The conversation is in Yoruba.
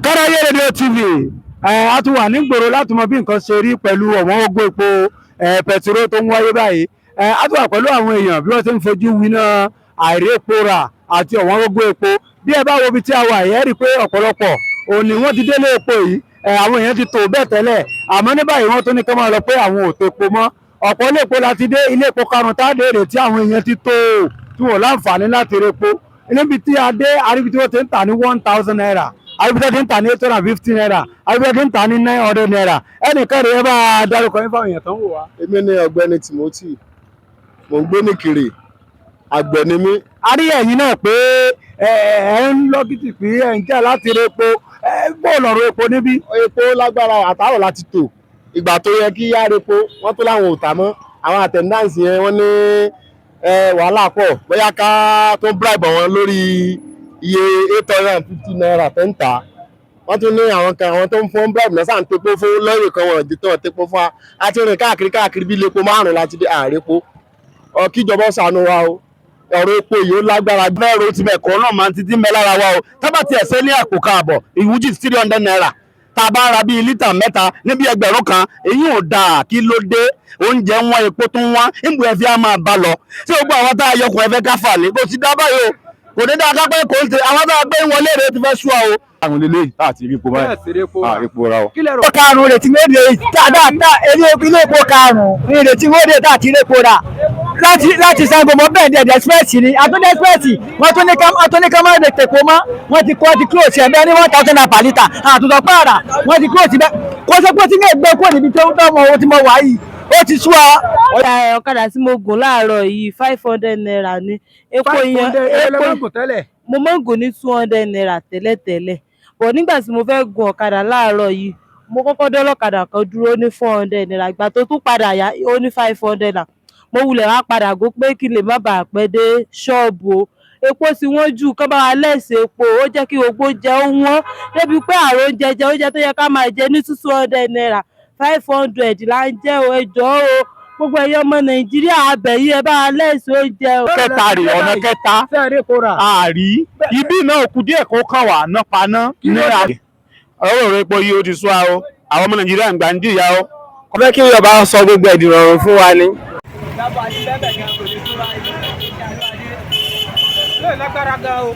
Káráyé rédíò TV a tún wà nígboro láti mọ bí nǹkan ṣe rí pẹ̀lú ọ̀wọ́n gógó epo pẹtiró tó ń wáyé báyìí. A tún wà pẹ̀lú àwọn èèyàn bí wọ́n ti ń fojú winá àìrépo rà àti ọ̀wọ́n gógó epo. Bí ẹ bá wo ibi tí a wà yìí, ẹ rí i pé ọ̀pọ̀lọpọ̀ òní wọ́n ti délé epo yìí. Àwọn èèyàn ti tò bẹ́ẹ̀ tẹ́lẹ̀, àmọ́ ní báyìí wọ́n tún ní kí wọ́n máa lọ pé àwọn ò tó epo mọ́. Ọ̀pọ̀ ilé epo láti dé, ilé epo karùn-ún tá a dé rè tí àwọn èèyàn ti tó tí wọ́n láǹfààní láti repo. Níbi tí a dé, àríbi tí wọ́n ti ń tà ní 1,000 naira, àríbi tí wọ́n ti ń tà ní 850 naira, àríbi tí wọ́n ti ń tà ní 900 naira. Ẹnìkan rèé bá a dárúkọ yín fáwọn èèyàn tó ń wò wá. Èmi ni ọ̀gbẹ́ni Timothy, mò ń gbé ní Kiri, àgbẹ̀ ni mí. A rí ẹ̀yin náà pé ẹ ń lọ́gìtì pé ẹ̀ ń jà láti repo. Bóòlù ọ̀rọ̀ epo níbí. Epo lágbára àtàrọ̀ láti tò. Ìgbà tó yẹ kí yá repo, wọ́n tó láwọn ò tà mọ́. Àwọn attendants yẹn wọ́n ní wàhálà pọ̀, bóyá ká tó bribe wọn lórí iye 850 naira tó ń tà. Wọ́n tún ní àwọn tó ń fún bribe náà sáà ń tepo fún lọ́yìn kan, wọ́n dìtọ̀ tepo fún wa. A ti rìn káàkiri bí iléepo márùn-ún láti dé àrépo. Kíjọba ṣàánú wa o. Ọ̀rọ̀ epo yìí ó lágbára. Bẹ́ẹ̀rù ti mẹ̀kọ́ náà máa ń títí mẹ́ lára wa o. Tábà tí ẹ̀sẹ̀ ní àpò káàbọ̀, ìwújì 300 naira. Tá a bá ra bíi lítà mẹ́ta níbi ẹgbẹ̀rún kan, èyí ò dáa. Kí ló dé? Oúnjẹ wọn, epo tún wọ́n, ìgbò ẹ̀fí á máa bá lọ. Tí gbogbo àwọn tá a yọkùn ẹ̀fẹ́ káfà ní, kò sí dá báyìí o. Kò ní dáa kápẹ́ kò ń ṣe àwọn tá a gbé wọlé rẹ̀ ti fẹ́ sú ọ o. Àwọn lélẹ́yìí láti rí epo báyìí. Epo ra o. Kílẹ̀ karùn-ún rẹ̀ tí wọ́n dé dáadáa ilé epo karùn-ún rẹ̀ tí wọ́n dé tá àti ilé epo rà láti Ṣàngó mọ́ bẹ́ẹ̀ dẹ̀ express ni àtúndé express wọ́n tún ní ká má lè tèpo mọ́ wọ́n ti close ẹ̀ bẹ́ẹ̀ ní 1,000 naira per litre àtúntò pààrà wọ́n ti close bẹ́ẹ̀ kó sọ pé tí ní ẹgbẹ́ kúrò níbi tó ń tọ́ ọmọ owó tí mo wà yìí ó ti sú wa. Ọ̀kadà tí mo gùn láàárọ̀ yìí 500 naira ni epo yẹn mo máa ń gùn ní 200 naira tẹ́lẹ̀tẹ́lẹ̀ bọ̀ nígbà tí mo fẹ́ gun ọ̀kadà láàárọ̀ yìí mo kọ́kọ́ dọ́lọ́kadà kan dúró ní 400 naira ìgbà tó tún padà yá ó ní 500 naira mo wulẹ̀ wá padà gò pé kí lè má bàa pẹ́ dé ṣọ́ọ̀bù o epo tí wọ́n jù kán bá wa lẹ́sẹ̀ epo ó jẹ́ kí gbogbo jẹ ó wọ́n débi pé àrùn oúnjẹ tó yẹ ká máa jẹ ní 200 naira 500 là ń jẹ́ o ẹjọ́ o gbogbo ẹ̀yọ́ ọmọ Nàìjíríà abẹ̀yí ẹ bá wa lẹ́sẹ̀ oúnjẹ o. Kẹta rè ọ̀nà kẹta àárí ibi náà kù díẹ̀ kó kàn wá ná paná náírà. Ọ̀rọ̀ epo yìí ó ti sú wa o, àwọn ọmọ Nàìjíríà ń gbà ń jìyà o. Ó fẹ́ kí Yorùbá sọ gbogbo ẹ̀dìrọ̀rùn fún wa ni. lágbára gan o.